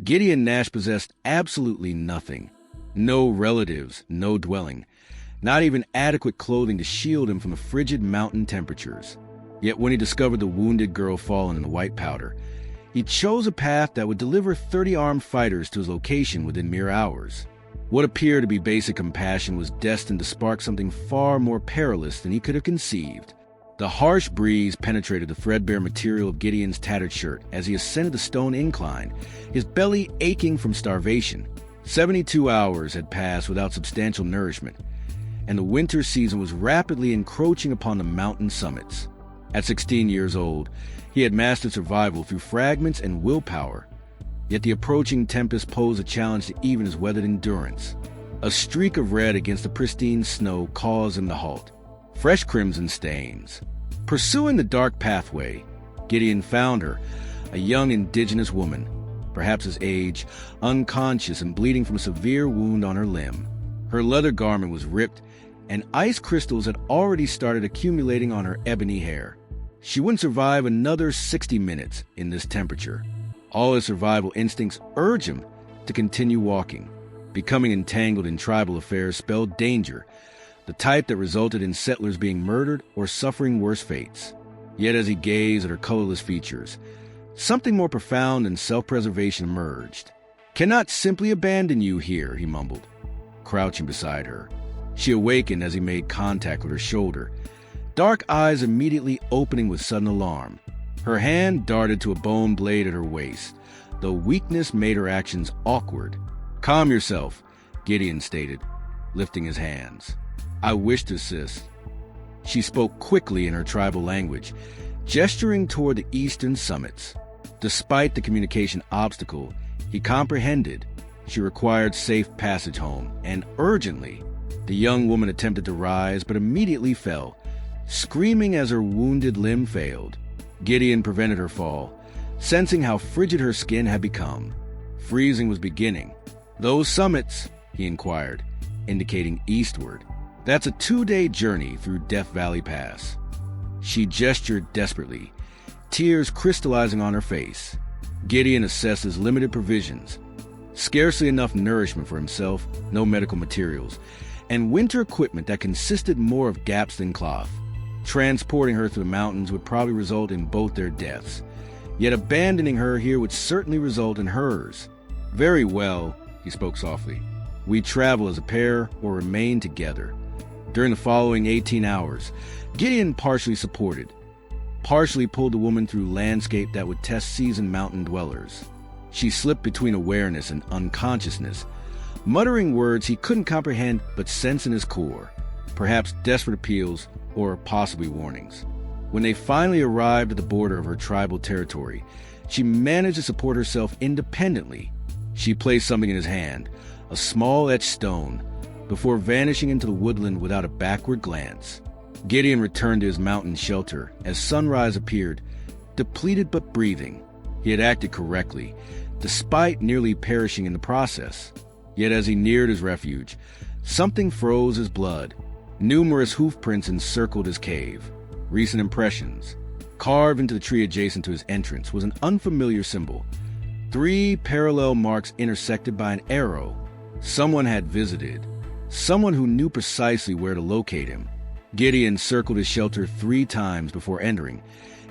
Gideon Nash possessed absolutely nothing. No relatives, no dwelling, not even adequate clothing to shield him from the frigid mountain temperatures. Yet when he discovered the wounded girl fallen in the white powder, he chose a path that would deliver 30 armed fighters to his location within mere hours. What appeared to be basic compassion was destined to spark something far more perilous than he could have conceived. The harsh breeze penetrated the threadbare material of Gideon's tattered shirt as he ascended the stone incline, his belly aching from starvation. 72 hours had passed without substantial nourishment, and the winter season was rapidly encroaching upon the mountain summits. At 16 years old, he had mastered survival through fragments and willpower, yet the approaching tempest posed a challenge to even his weathered endurance. A streak of red against the pristine snow caused him to halt. Fresh crimson stains. Pursuing the dark pathway, Gideon found her, a young indigenous woman, perhaps his age, unconscious and bleeding from a severe wound on her limb. Her leather garment was ripped, and ice crystals had already started accumulating on her ebony hair. She wouldn't survive another 60 minutes in this temperature. All his survival instincts urged him to continue walking. Becoming entangled in tribal affairs spelled danger, the type that resulted in settlers being murdered or suffering worse fates. Yet as he gazed at her colorless features, something more profound than self-preservation emerged. "Cannot simply abandon you here," he mumbled, crouching beside her. She awakened as he made contact with her shoulder, dark eyes immediately opening with sudden alarm. Her hand darted to a bone blade at her waist, though weakness made her actions awkward. "Calm yourself," Gideon stated, lifting his hands. "I wish to assist." She spoke quickly in her tribal language, gesturing toward the eastern summits. Despite the communication obstacle, he comprehended. She required safe passage home, and urgently. The young woman attempted to rise, but immediately fell, screaming as her wounded limb failed. Gideon prevented her fall, sensing how frigid her skin had become. Freezing was beginning. "Those summits?" he inquired, indicating eastward. "That's a 2-day journey through Death Valley Pass." She gestured desperately, tears crystallizing on her face. Gideon assessed his limited provisions. Scarcely enough nourishment for himself, no medical materials, and winter equipment that consisted more of gaps than cloth. Transporting her through the mountains would probably result in both their deaths. Yet abandoning her here would certainly result in hers. "Very well," he spoke softly. "We travel as a pair or remain together." During the following 18 hours, Gideon partially supported, partially pulled the woman through landscape that would test seasoned mountain dwellers. She slipped between awareness and unconsciousness, muttering words he couldn't comprehend but sense in his core, perhaps desperate appeals or possibly warnings. When they finally arrived at the border of her tribal territory, she managed to support herself independently. She placed something in his hand, a small etched stone, before vanishing into the woodland without a backward glance. Gideon returned to his mountain shelter as sunrise appeared, depleted but breathing. He had acted correctly, despite nearly perishing in the process. Yet as he neared his refuge, something froze his blood. Numerous hoof prints encircled his cave. Recent impressions. Carved into the tree adjacent to his entrance was an unfamiliar symbol. 3 parallel marks intersected by an arrow. Someone had visited. Someone who knew precisely where to locate him. Gideon circled his shelter 3 times before entering,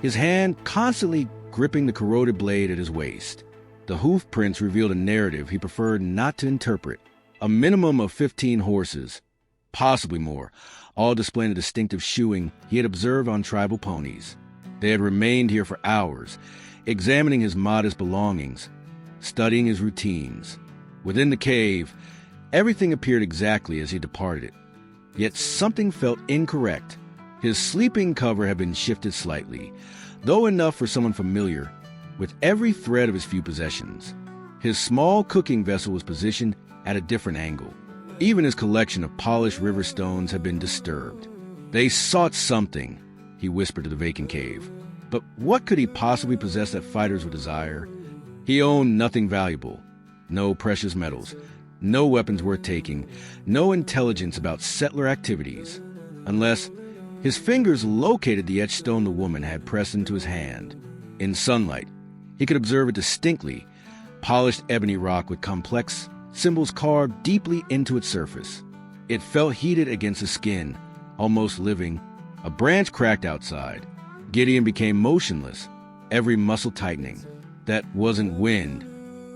his hand constantly gripping the corroded blade at his waist. The hoof prints revealed a narrative he preferred not to interpret. A minimum of 15 horses, possibly more, all displaying the distinctive shoeing he had observed on tribal ponies. They had remained here for hours, examining his modest belongings, studying his routines. Within the cave, everything appeared exactly as he departed it. Yet something felt incorrect. His sleeping cover had been shifted slightly, though enough for someone familiar with every thread of his few possessions. His small cooking vessel was positioned at a different angle. Even his collection of polished river stones had been disturbed. "They sought something," he whispered to the vacant cave. But what could he possibly possess that fighters would desire? He owned nothing valuable. No precious metals, no weapons worth taking, no intelligence about settler activities. Unless his fingers located the etched stone the woman had pressed into his hand. In sunlight, he could observe it distinctly, polished ebony rock with complex symbols carved deeply into its surface. It felt heated against the skin, almost living. A branch cracked outside. Gideon became motionless, every muscle tightening. That wasn't wind.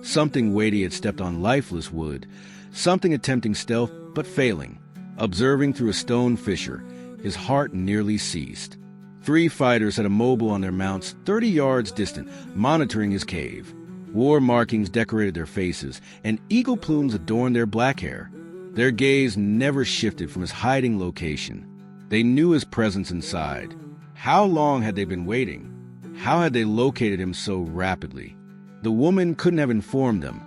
Something weighty had stepped on lifeless wood, something attempting stealth but failing. Observing through a stone fissure, his heart nearly ceased. 3 fighters sat immobile on their mounts 30 yards distant, monitoring his cave. War markings decorated their faces, and eagle plumes adorned their black hair. Their gaze never shifted from his hiding location. They knew his presence inside. How long had they been waiting? How had they located him so rapidly? The woman couldn't have informed them.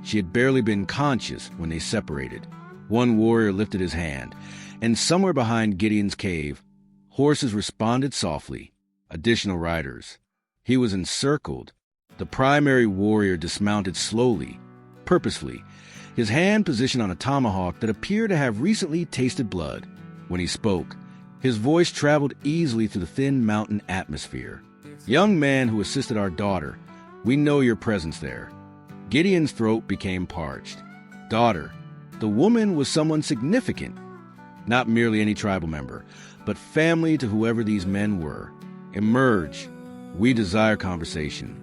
She had barely been conscious when they separated. One warrior lifted his hand, and somewhere behind Gideon's cave, horses responded softly. Additional riders. He was encircled. The primary warrior dismounted slowly, purposefully, his hand positioned on a tomahawk that appeared to have recently tasted blood. When he spoke, his voice traveled easily through the thin mountain atmosphere. "Young man who assisted our daughter, we know your presence there." Gideon's throat became parched. Daughter. The woman was someone significant. Not merely any tribal member, but family to whoever these men were. Emerge. We desire conversation.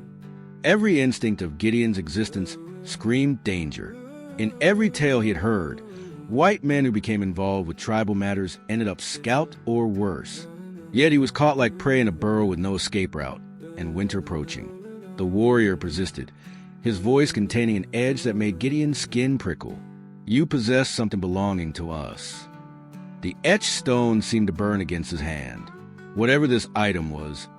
Every instinct of Gideon's existence screamed danger. In every tale he had heard, white men who became involved with tribal matters ended up scalped or worse. Yet he was caught like prey in a burrow with no escape route, and winter approaching. The warrior persisted, his voice containing an edge that made Gideon's skin prickle. "You possess something belonging to us." The etched stone seemed to burn against his hand. Whatever this item was,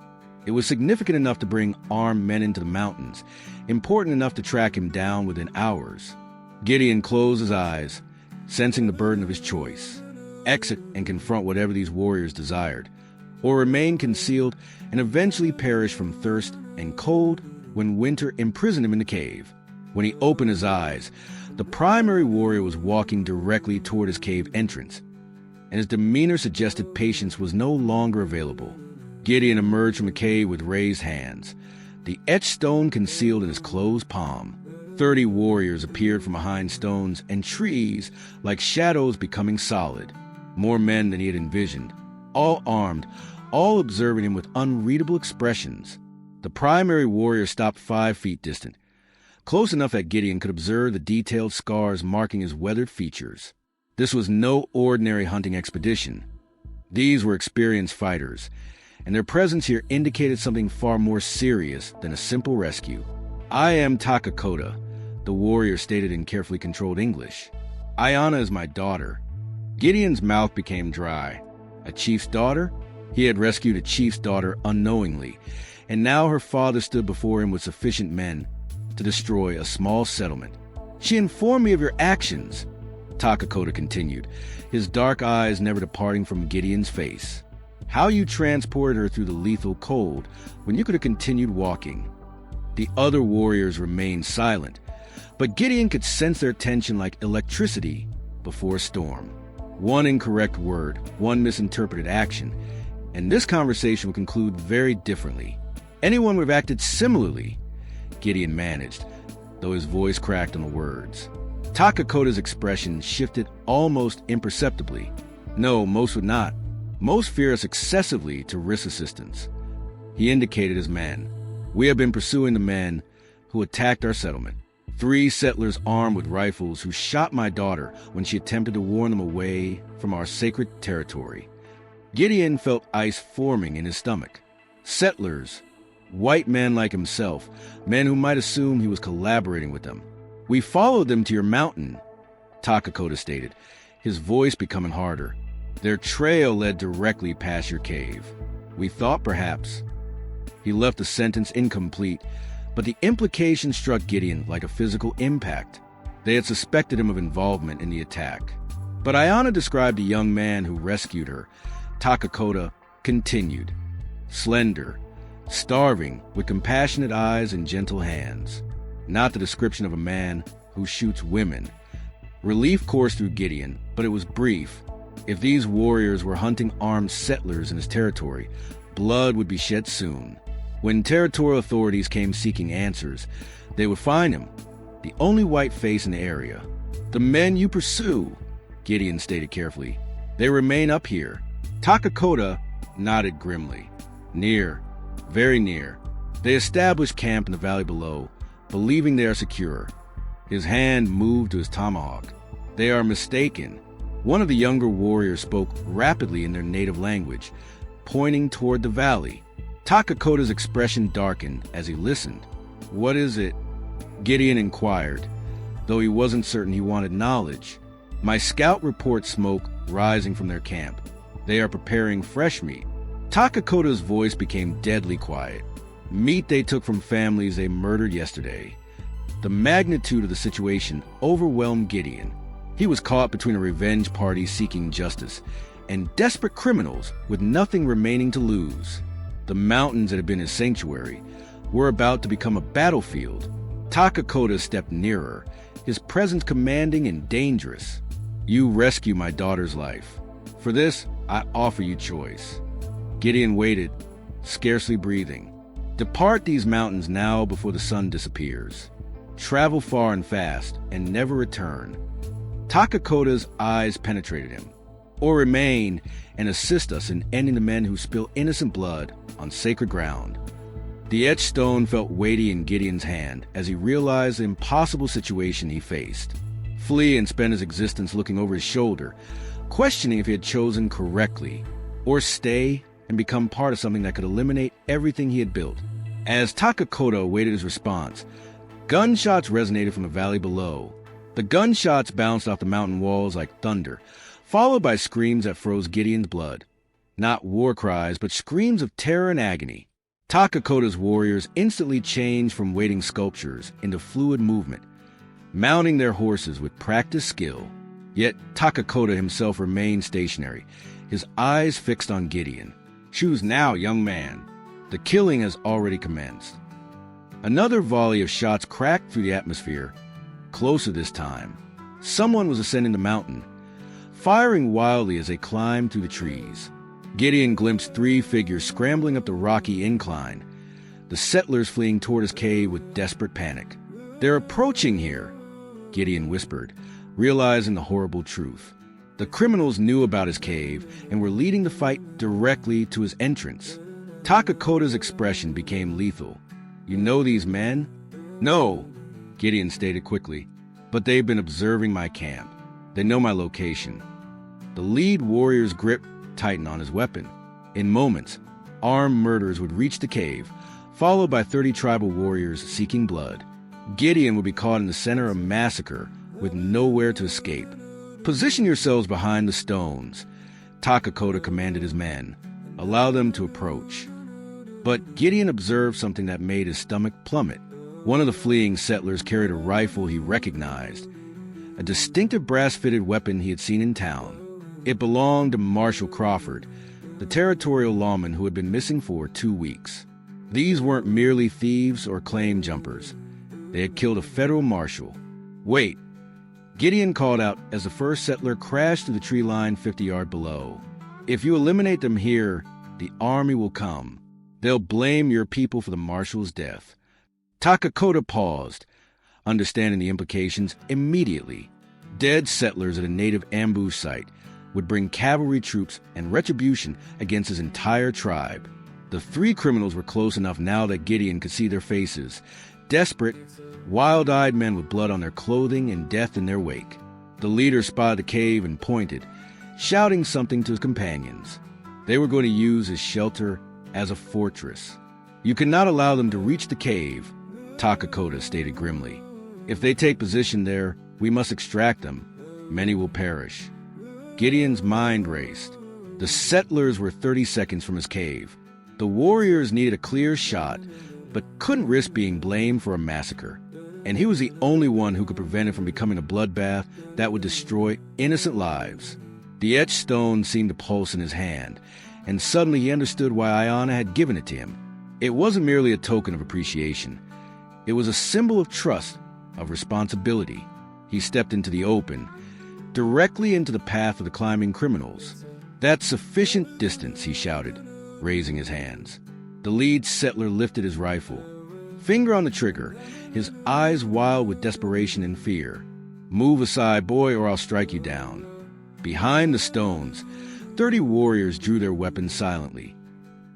it was significant enough to bring armed men into the mountains, important enough to track him down within hours. Gideon closed his eyes, sensing the burden of his choice. Exit and confront whatever these warriors desired, or remain concealed and eventually perish from thirst and cold when winter imprisoned him in the cave. When he opened his eyes, the primary warrior was walking directly toward his cave entrance, and his demeanor suggested patience was no longer available. Gideon emerged from the cave with raised hands, the etched stone concealed in his closed palm. 30 warriors appeared from behind stones and trees like shadows becoming solid. More men than he had envisioned, all armed, all observing him with unreadable expressions. The primary warrior stopped 5 feet distant, close enough that Gideon could observe the detailed scars marking his weathered features. This was no ordinary hunting expedition. These were experienced fighters, and their presence here indicated something far more serious than a simple rescue. "I am Takakota," the warrior stated in carefully controlled English. "Ayana is my daughter." Gideon's mouth became dry. A chief's daughter? He had rescued a chief's daughter unknowingly, and now her father stood before him with sufficient men to destroy a small settlement. "She informed me of your actions," Takakota continued, his dark eyes never departing from Gideon's face. "How you transported her through the lethal cold when you could have continued walking." The other warriors remained silent, but Gideon could sense their tension like electricity before a storm. One incorrect word, one misinterpreted action, and this conversation would conclude very differently. Anyone would have acted similarly, Gideon managed, though his voice cracked on the words. Takakota's expression shifted almost imperceptibly. No, most would not. Most fear us excessively to risk assistance. He indicated his men. "We have been pursuing the men who attacked our settlement. 3 settlers armed with rifles who shot my daughter when she attempted to warn them away from our sacred territory." Gideon felt ice forming in his stomach. Settlers, white men like himself, men who might assume he was collaborating with them. "We followed them to your mountain," Takakota stated, his voice becoming harder. "Their trail led directly past your cave. We thought perhaps—" He left the sentence incomplete, but the implication struck Gideon like a physical impact. They had suspected him of involvement in the attack. But Ayana described a young man who rescued her. Takakota continued. Slender, starving, with compassionate eyes and gentle hands. Not the description of a man who shoots women. Relief coursed through Gideon, but it was brief. If these warriors were hunting armed settlers in his territory, blood would be shed soon. When territorial authorities came seeking answers, They would find him, the only white face in the area. "The men you pursue," Gideon stated carefully. "They remain up here." Takakota nodded grimly. "Near, very near. They established camp in the valley below, believing they are secure." His hand moved to his tomahawk. "They are mistaken." One of the younger warriors spoke rapidly in their native language, pointing toward the valley. Takakota's expression darkened as he listened. "What is it?" Gideon inquired, though he wasn't certain he wanted knowledge. "My scout reports smoke rising from their camp. They are preparing fresh meat." Takakota's voice became deadly quiet. "Meat they took from families they murdered yesterday." The magnitude of the situation overwhelmed Gideon. He was caught between a revenge party seeking justice and desperate criminals with nothing remaining to lose. The mountains that had been his sanctuary were about to become a battlefield. Takakota stepped nearer, his presence commanding and dangerous. "You rescue my daughter's life. For this, I offer you choice." Gideon waited, scarcely breathing. "Depart these mountains now before the sun disappears. Travel far and fast, and never return." Takakota's eyes penetrated him. "Or remain and assist us in ending the men who spill innocent blood on sacred ground." The etched stone felt weighty in Gideon's hand as he realized the impossible situation he faced. Flee and spend his existence looking over his shoulder, questioning if he had chosen correctly, or stay and become part of something that could eliminate everything he had built. As Takakota awaited his response, gunshots resonated from the valley below. The gunshots bounced off the mountain walls like thunder, followed by screams that froze Gideon's blood. Not war cries, but screams of terror and agony. Takakota's warriors instantly changed from waiting sculptures into fluid movement, mounting their horses with practiced skill. Yet Takakota himself remained stationary, his eyes fixed on Gideon. "Choose now, young man. The killing has already commenced." Another volley of shots cracked through the atmosphere, closer this time. Someone was ascending the mountain, firing wildly as they climbed through the trees. Gideon glimpsed 3 figures scrambling up the rocky incline, the settlers fleeing toward his cave with desperate panic. "They're approaching here," Gideon whispered, realizing the horrible truth. The criminals knew about his cave and were leading the fight directly to his entrance. Takakota's expression became lethal. "You know these men?" "No," Gideon stated quickly, "but they've been observing my camp. They know my location." The lead warrior's grip tightened on his weapon. In moments, armed murderers would reach the cave, followed by 30 tribal warriors seeking blood. Gideon would be caught in the center of a massacre with nowhere to escape. "Position yourselves behind the stones," Takakota commanded his men. "Allow them to approach." But Gideon observed something that made his stomach plummet. One of the fleeing settlers carried a rifle he recognized, a distinctive brass-fitted weapon he had seen in town. It belonged to Marshal Crawford, the territorial lawman who had been missing for 2 weeks. These weren't merely thieves or claim jumpers. They had killed a federal marshal. "Wait," Gideon called out as the first settler crashed through the tree line 50 yards below. "If you eliminate them here, the army will come. They'll blame your people for the marshal's death." Takakota paused, understanding the implications immediately. Dead settlers at a native ambush site would bring cavalry troops and retribution against his entire tribe. The 3 criminals were close enough now that Gideon could see their faces. Desperate, wild-eyed men with blood on their clothing and death in their wake. The leader spotted the cave and pointed, shouting something to his companions. They were going to use his shelter as a fortress. "You cannot allow them to reach the cave," Takakota stated grimly. "If they take position there, we must extract them. Many will perish." Gideon's mind raced. The settlers were 30 seconds from his cave. The warriors needed a clear shot, but couldn't risk being blamed for a massacre. And he was the only one who could prevent it from becoming a bloodbath that would destroy innocent lives. The etched stone seemed to pulse in his hand, and suddenly he understood why Ayana had given it to him. It wasn't merely a token of appreciation. It was a symbol of trust, of responsibility. He stepped into the open, directly into the path of the climbing criminals. "That's sufficient distance," he shouted, raising his hands. The lead settler lifted his rifle. Finger on the trigger, his eyes wild with desperation and fear. "Move aside, boy, or I'll strike you down." Behind the stones, 30 warriors drew their weapons silently,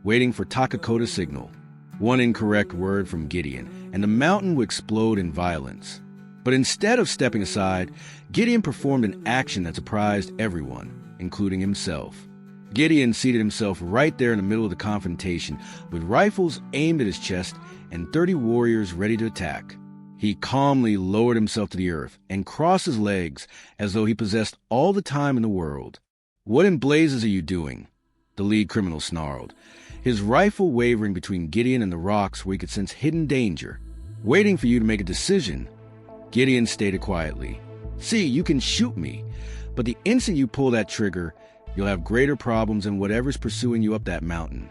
waiting for Takakota's signal. One incorrect word from Gideon, and the mountain would explode in violence. But instead of stepping aside, Gideon performed an action that surprised everyone, including himself. Gideon seated himself right there in the middle of the confrontation, with rifles aimed at his chest and 30 warriors ready to attack. He calmly lowered himself to the earth and crossed his legs as though he possessed all the time in the world. "What in blazes are you doing?" the lead criminal snarled, his rifle wavering between Gideon and the rocks where he could sense hidden danger. "Waiting for you to make a decision." Gideon stated quietly, "See, you can shoot me, but the instant you pull that trigger, you'll have greater problems than whatever's pursuing you up that mountain."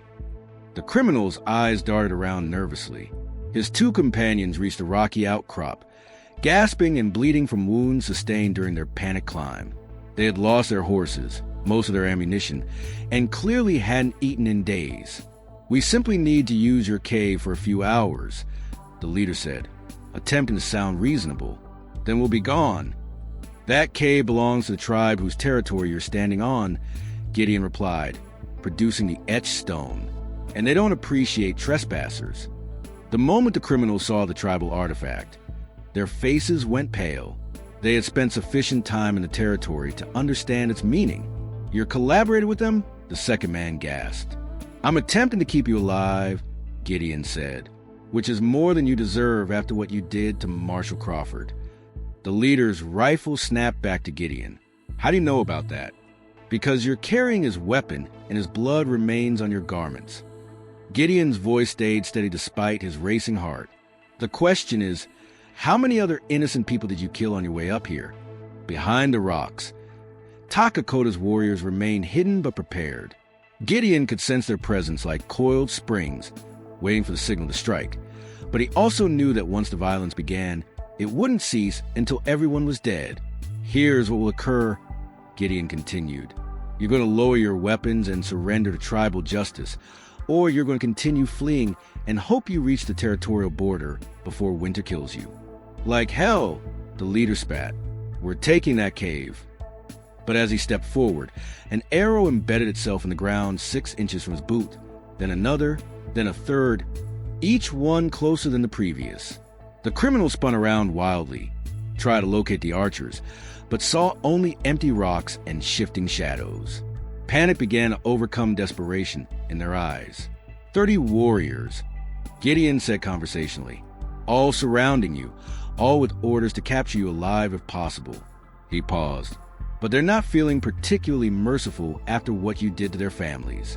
The criminal's eyes darted around nervously. His two companions reached a rocky outcrop, gasping and bleeding from wounds sustained during their panic climb. They had lost their horses, most of their ammunition, and clearly hadn't eaten in days. "We simply need to use your cave for a few hours," the leader said, attempting to sound reasonable. "Then we'll be gone." "That cave belongs to the tribe whose territory you're standing on," Gideon replied, producing the etched stone. "And they don't appreciate trespassers." The moment the criminals saw the tribal artifact, their faces went pale. They had spent sufficient time in the territory to understand its meaning. "You're collaborating with them?" the second man gasped. "I'm attempting to keep you alive," Gideon said, "which is more than you deserve after what you did to Marshal Crawford." The leader's rifle snapped back to Gideon. "How do you know about that?" "Because you're carrying his weapon and his blood remains on your garments." Gideon's voice stayed steady despite his racing heart. "The question is, how many other innocent people did you kill on your way up here?" Behind the rocks, Takakota's warriors remained hidden but prepared. Gideon could sense their presence like coiled springs, waiting for the signal to strike. But he also knew that once the violence began, it wouldn't cease until everyone was dead. "Here's what will occur," Gideon continued. "You're going to lower your weapons and surrender to tribal justice, or you're going to continue fleeing and hope you reach the territorial border before winter kills you." "Like hell," the leader spat. "We're taking that cave." But as he stepped forward, an arrow embedded itself in the ground 6 inches from his boot, then another, then a third, each one closer than the previous. The criminal spun around wildly, tried to locate the archers, but saw only empty rocks and shifting shadows. Panic began to overcome desperation in their eyes. 30 warriors, Gideon said conversationally, all surrounding you, all with orders to capture you alive if possible. He paused. "But they're not feeling particularly merciful after what you did to their families."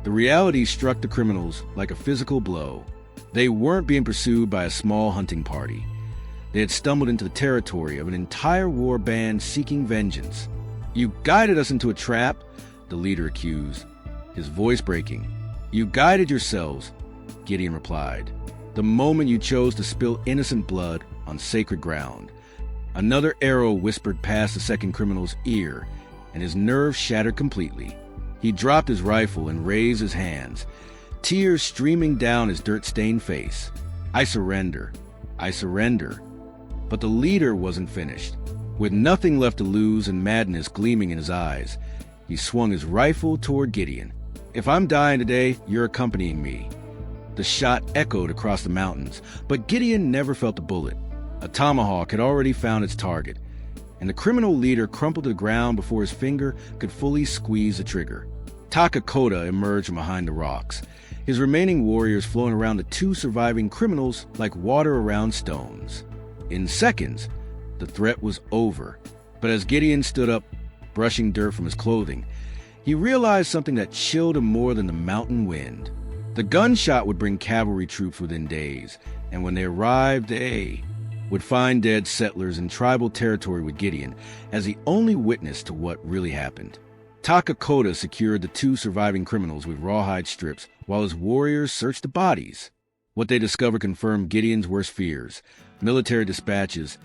The reality struck the criminals like a physical blow. They weren't being pursued by a small hunting party. They had stumbled into the territory of an entire war band seeking vengeance. "You guided us into a trap," the leader accused, his voice breaking. "You guided yourselves," Gideon replied, "the moment you chose to spill innocent blood on sacred ground." Another arrow whispered past the second criminal's ear, and his nerves shattered completely. He dropped his rifle and raised his hands, tears streaming down his dirt-stained face. "I surrender. I surrender." But the leader wasn't finished. With nothing left to lose and madness gleaming in his eyes, he swung his rifle toward Gideon. "If I'm dying today, you're accompanying me." The shot echoed across the mountains, but Gideon never felt the bullet. A tomahawk had already found its target, and the criminal leader crumpled to the ground before his finger could fully squeeze the trigger. Takakota emerged from behind the rocks, his remaining warriors flowing around the 2 surviving criminals like water around stones. In seconds, the threat was over, but as Gideon stood up, brushing dirt from his clothing, he realized something that chilled him more than the mountain wind. The gunshot would bring cavalry troops within days, and when they arrived, they would find dead settlers in tribal territory with Gideon as the only witness to what really happened. Takakota secured the 2 surviving criminals with rawhide strips while his warriors searched the bodies. What they discovered confirmed Gideon's worst fears: military dispatches,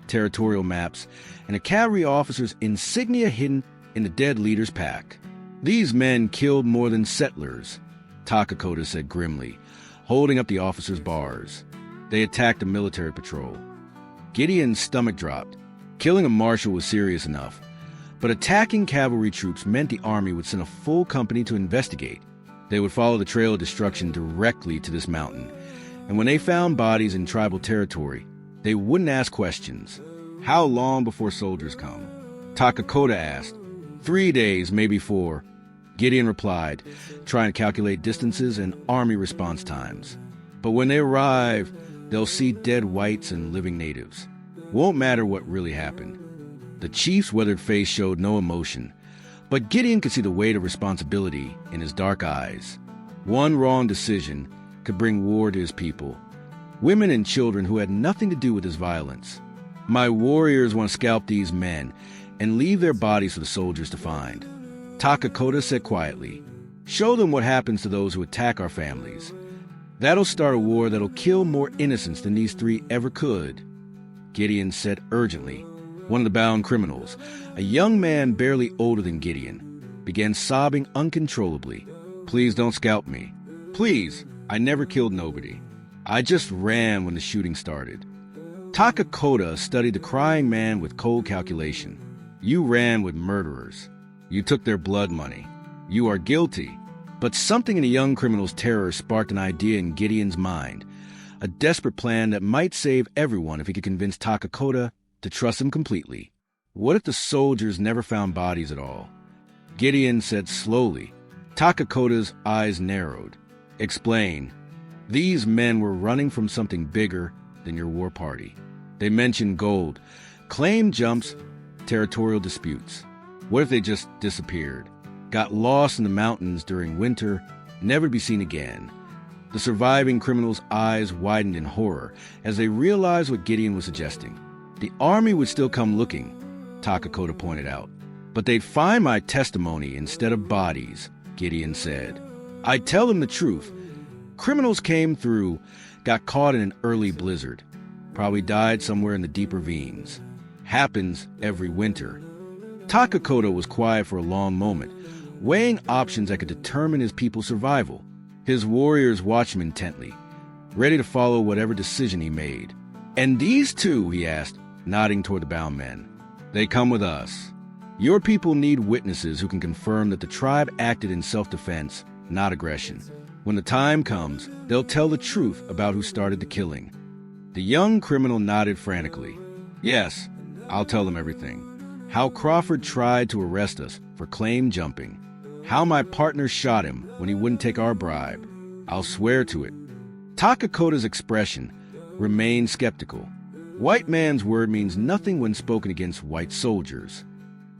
territorial maps, and a cavalry officer's insignia hidden in the dead leader's pack. "These men killed more than settlers," Takakota said grimly, holding up the officer's bars. They attacked a military patrol. Gideon's stomach dropped. Killing a marshal was serious enough, but attacking cavalry troops meant the army would send a full company to investigate. They would follow the trail of destruction directly to this mountain, and when they found bodies in tribal territory, they wouldn't ask questions. How long before soldiers come? Takakota asked. 3 days, maybe 4. Gideon replied, trying to calculate distances and army response times. But when they arrive, they'll see dead whites and living natives. Won't matter what really happened. The chief's weathered face showed no emotion, but Gideon could see the weight of responsibility in his dark eyes. One wrong decision could bring war to his people, women and children who had nothing to do with his violence. My warriors want to scalp these men and leave their bodies for the soldiers to find. Takakota said quietly, show them what happens to those who attack our families. That'll start a war that'll kill more innocents than these 3 ever could. Gideon said urgently. One of the bound criminals, a young man barely older than Gideon, began sobbing uncontrollably. Please don't scalp me. Please, I never killed nobody. I just ran when the shooting started. Takakota studied the crying man with cold calculation. You ran with murderers. You took their blood money. You are guilty. But something in the young criminal's terror sparked an idea in Gideon's mind, a desperate plan that might save everyone if he could convince Takakota to trust him completely. What if the soldiers never found bodies at all? Gideon said slowly. Takakota's eyes narrowed. Explain. These men were running from something bigger than your war party. They mentioned gold, claim jumps, territorial disputes. What if they just disappeared? Got lost in the mountains during winter, never to be seen again. The surviving criminals' eyes widened in horror as they realized what Gideon was suggesting. The army would still come looking, Takakota pointed out. But they'd find my testimony instead of bodies, Gideon said. I'd tell them the truth. Criminals came through, got caught in an early blizzard. Probably died somewhere in the deep ravines. Happens every winter. Takakota was quiet for a long moment, weighing options that could determine his people's survival. His warriors watched him intently, ready to follow whatever decision he made. And these 2, he asked, nodding toward the bound men. They come with us. Your people need witnesses who can confirm that the tribe acted in self-defense, not aggression. When the time comes, they'll tell the truth about who started the killing. The young criminal nodded frantically. Yes, I'll tell them everything. How Crawford tried to arrest us for claim jumping. How my partner shot him when he wouldn't take our bribe. I'll swear to it. Takakota's expression remained skeptical. White man's word means nothing when spoken against white soldiers.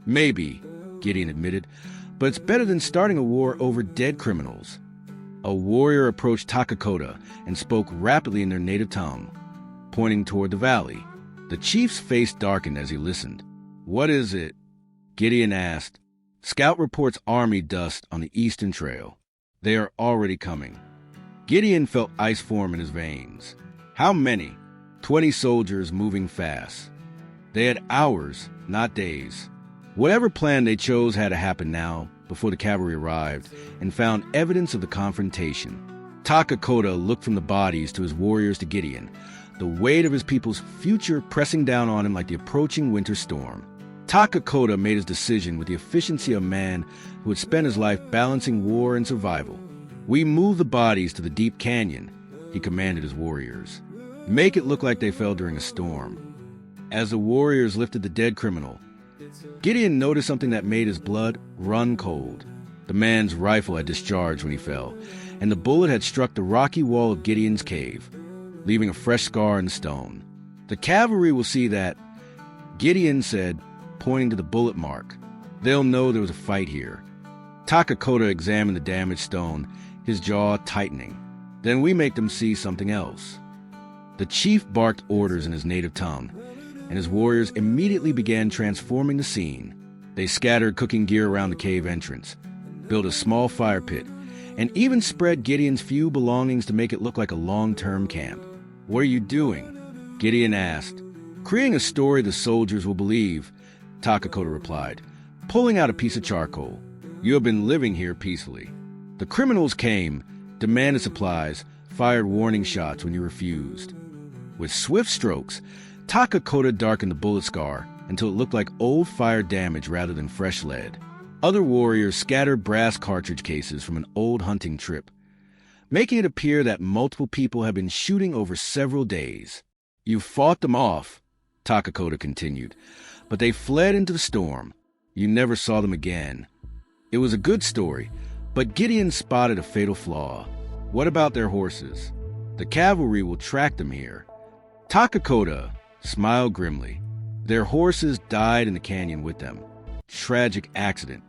Maybe, Gideon admitted, but it's better than starting a war over dead criminals. A warrior approached Takakota and spoke rapidly in their native tongue, pointing toward the valley. The chief's face darkened as he listened. What is it? Gideon asked. Scout reports army dust on the eastern trail. They are already coming. Gideon felt ice form in his veins. How many? 20 soldiers moving fast. They had hours, not days. Whatever plan they chose had to happen now, before the cavalry arrived and found evidence of the confrontation. Takakota looked from the bodies to his warriors to Gideon, the weight of his people's future pressing down on him like the approaching winter storm. Takakota made his decision with the efficiency of a man who had spent his life balancing war and survival. We move the bodies to the deep canyon, he commanded his warriors. Make it look like they fell during a storm. As the warriors lifted the dead criminal, Gideon noticed something that made his blood run cold. The man's rifle had discharged when he fell, and the bullet had struck the rocky wall of Gideon's cave, leaving a fresh scar in the stone. The cavalry will see that, Gideon said, pointing to the bullet mark. They'll know there was a fight here. Takakota examined the damaged stone, his jaw tightening. Then we make them see something else. The chief barked orders in his native tongue, and his warriors immediately began transforming the scene. They scattered cooking gear around the cave entrance, built a small fire pit, and even spread Gideon's few belongings to make it look like a long-term camp. What are you doing? Gideon asked. Creating a story the soldiers will believe, Takakota replied, pulling out a piece of charcoal. You have been living here peacefully. The criminals came, demanded supplies, fired warning shots when you refused. With swift strokes, Takakota darkened the bullet scar until it looked like old fire damage rather than fresh lead. Other warriors scattered brass cartridge cases from an old hunting trip, making it appear that multiple people had been shooting over several days. "You fought them off," Takakota continued, "but they fled into the storm. You never saw them again." It was a good story, but Gideon spotted a fatal flaw. What about their horses? "The cavalry will track them here." Takakota smiled grimly. Their horses died in the canyon with them. Tragic accident.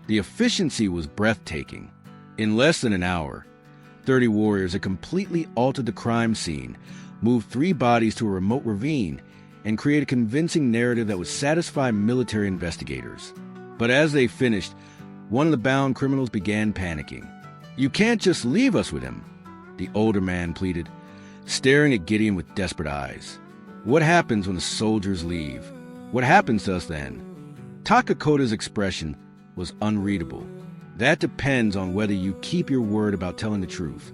The efficiency was breathtaking. In less than an hour, 30 warriors had completely altered the crime scene, moved 3 bodies to a remote ravine, and created a convincing narrative that would satisfy military investigators. But as they finished, one of the bound criminals began panicking. "You can't just leave us with him," the older man pleaded, staring at Gideon with desperate eyes. "What happens when the soldiers leave? What happens to us then?" Takakota's expression was unreadable. "That depends on whether you keep your word about telling the truth."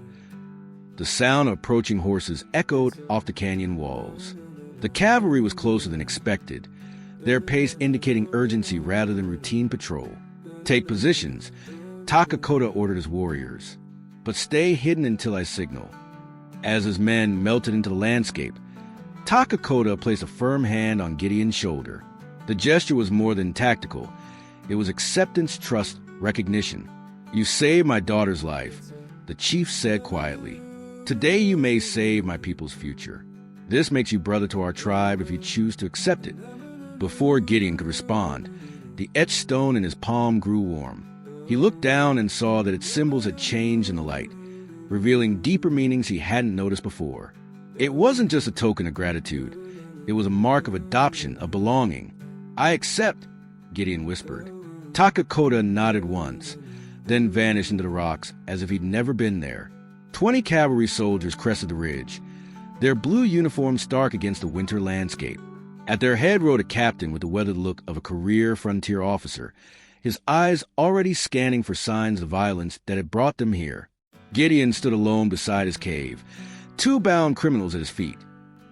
The sound of approaching horses echoed off the canyon walls. The cavalry was closer than expected, their pace indicating urgency rather than routine patrol. "Take positions," Takakota ordered his warriors, "but stay hidden until I signal." As his men melted into the landscape, Takakota placed a firm hand on Gideon's shoulder. The gesture was more than tactical. It was acceptance, trust, recognition. "You saved my daughter's life," the chief said quietly. "Today you may save my people's future. This makes you brother to our tribe if you choose to accept it." Before Gideon could respond, the etched stone in his palm grew warm. He looked down and saw that its symbols had changed in the light, revealing deeper meanings he hadn't noticed before. It wasn't just a token of gratitude. It was a mark of adoption, of belonging. "I accept," Gideon whispered. Takakota nodded once, then vanished into the rocks as if he'd never been there. 20 cavalry soldiers crested the ridge, their blue uniforms stark against the winter landscape. At their head rode a captain with the weathered look of a career frontier officer, his eyes already scanning for signs of violence that had brought them here. Gideon stood alone beside his cave, 2 bound criminals at his feet,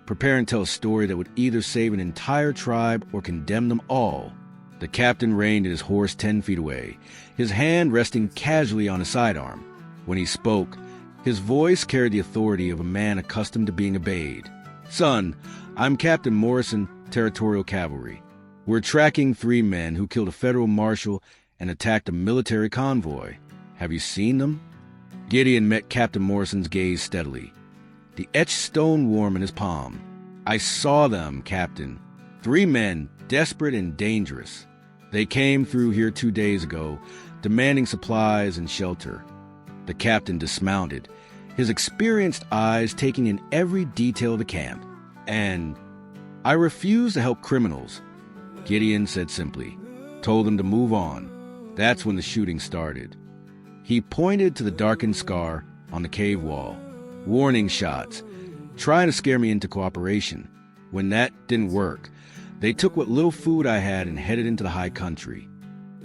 preparing to tell a story that would either save an entire tribe or condemn them all. The captain reined his horse 10 feet away, his hand resting casually on his sidearm. When he spoke, his voice carried the authority of a man accustomed to being obeyed. "Son, I'm Captain Morrison, Territorial Cavalry. We're tracking 3 men who killed a federal marshal and attacked a military convoy. Have you seen them?" Gideon met Captain Morrison's gaze steadily, the etched stone warm in his palm. "I saw them, Captain. 3 men, desperate and dangerous. They came through here 2 days ago, demanding supplies and shelter." The captain dismounted, his experienced eyes taking in every detail of the camp. "And I refuse to help criminals," Gideon said simply. "Told them to move on." That's when the shooting started. He pointed to the darkened scar on the cave wall. "Warning shots, trying to scare me into cooperation. When that didn't work, they took what little food I had and headed into the high country."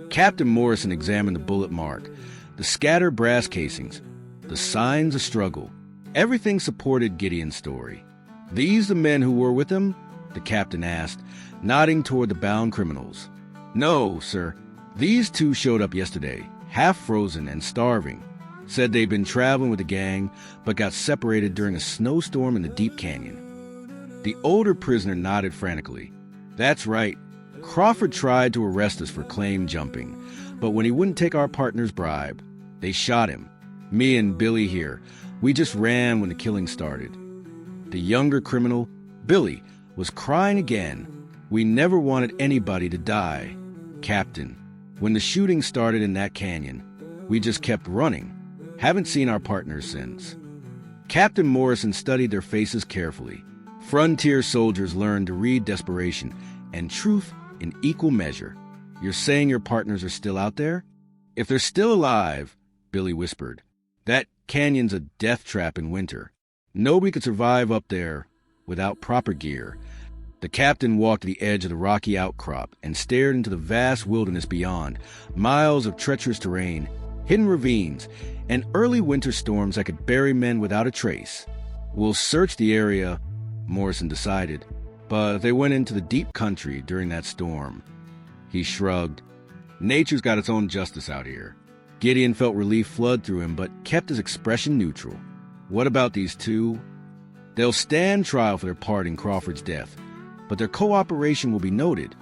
Captain Morrison examined the bullet mark, the scattered brass casings, the signs of struggle. Everything supported Gideon's story. "These the men who were with him?" the captain asked, nodding toward the bound criminals. "No, sir. These 2 showed up yesterday, half frozen and starving. Said they'd been traveling with the gang, but got separated during a snowstorm in the deep canyon." The older prisoner nodded frantically. "That's right. Crawford tried to arrest us for claim jumping, but when he wouldn't take our partner's bribe, they shot him. Me and Billy here, we just ran when the killing started." The younger criminal, Billy, was crying again. "We never wanted anybody to die, Captain. When the shooting started in that canyon, we just kept running. Haven't seen our partners since." Captain Morrison studied their faces carefully. Frontier soldiers learned to read desperation and truth in equal measure. "You're saying your partners are still out there?" "If they're still alive," Billy whispered, "that canyon's a death trap in winter. Nobody could survive up there without proper gear." The captain walked to the edge of the rocky outcrop and stared into the vast wilderness beyond, miles of treacherous terrain, hidden ravines, and early winter storms that could bury men without a trace. "We'll search the area Morrison decided, but they went into the deep country during that storm. He shrugged. Nature's got its own justice out here. Gideon felt relief flood through him, but kept his expression neutral. What about these two? They'll stand trial for their part in Crawford's death, but their cooperation will be noted.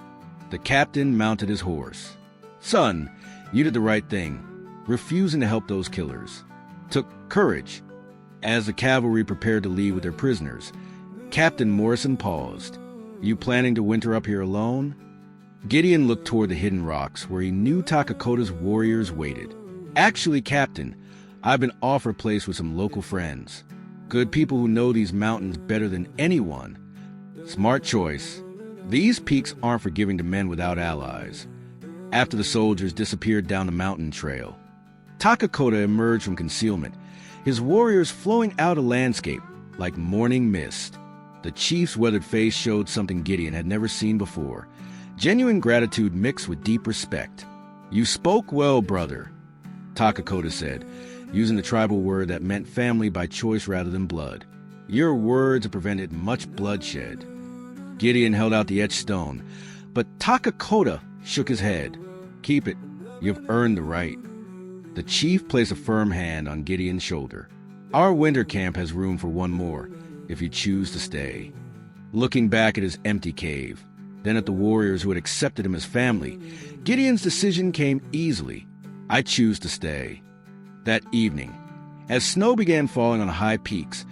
The captain mounted his horse. Son, you did the right thing, refusing to help those killers. Took courage. As the cavalry prepared to leave with their prisoners, Captain Morrison paused. You planning to winter up here alone? Gideon looked toward the hidden rocks where he knew Takakota's warriors waited. Actually, Captain, I've been offered a place with some local friends. Good people who know these mountains better than anyone. Smart choice. These peaks aren't forgiving to men without allies. After the soldiers disappeared down the mountain trail, Takakota emerged from concealment, his warriors flowing out a landscape like morning mist. The chief's weathered face showed something Gideon had never seen before, genuine gratitude mixed with deep respect. You spoke well, brother, Takakota said, using the tribal word that meant family by choice rather than blood. Your words have prevented much bloodshed. Gideon held out the etched stone, but Takakota shook his head. Keep it. You've earned the right. The chief placed a firm hand on Gideon's shoulder. Our winter camp has room for one more, if you choose to stay. Looking back at his empty cave, then at the warriors who had accepted him as family, Gideon's decision came easily. I choose to stay. That evening, as snow began falling on high peaks,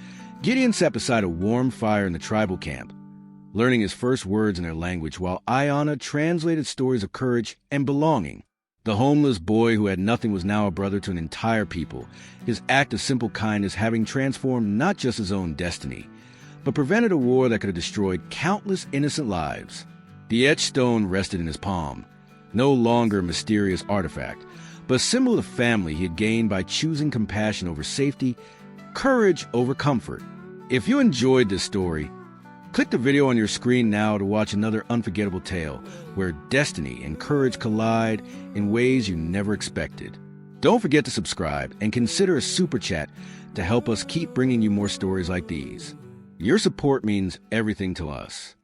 Gideon sat beside a warm fire in the tribal camp, learning his first words in their language while Ayana translated stories of courage and belonging. The homeless boy who had nothing was now a brother to an entire people, his act of simple kindness having transformed not just his own destiny, but prevented a war that could have destroyed countless innocent lives. The etched stone rested in his palm, no longer a mysterious artifact, but a symbol of family he had gained by choosing compassion over safety, courage over comfort. If you enjoyed this story, click the video on your screen now to watch another unforgettable tale where destiny and courage collide in ways you never expected. Don't forget to subscribe and consider a super chat to help us keep bringing you more stories like these. Your support means everything to us.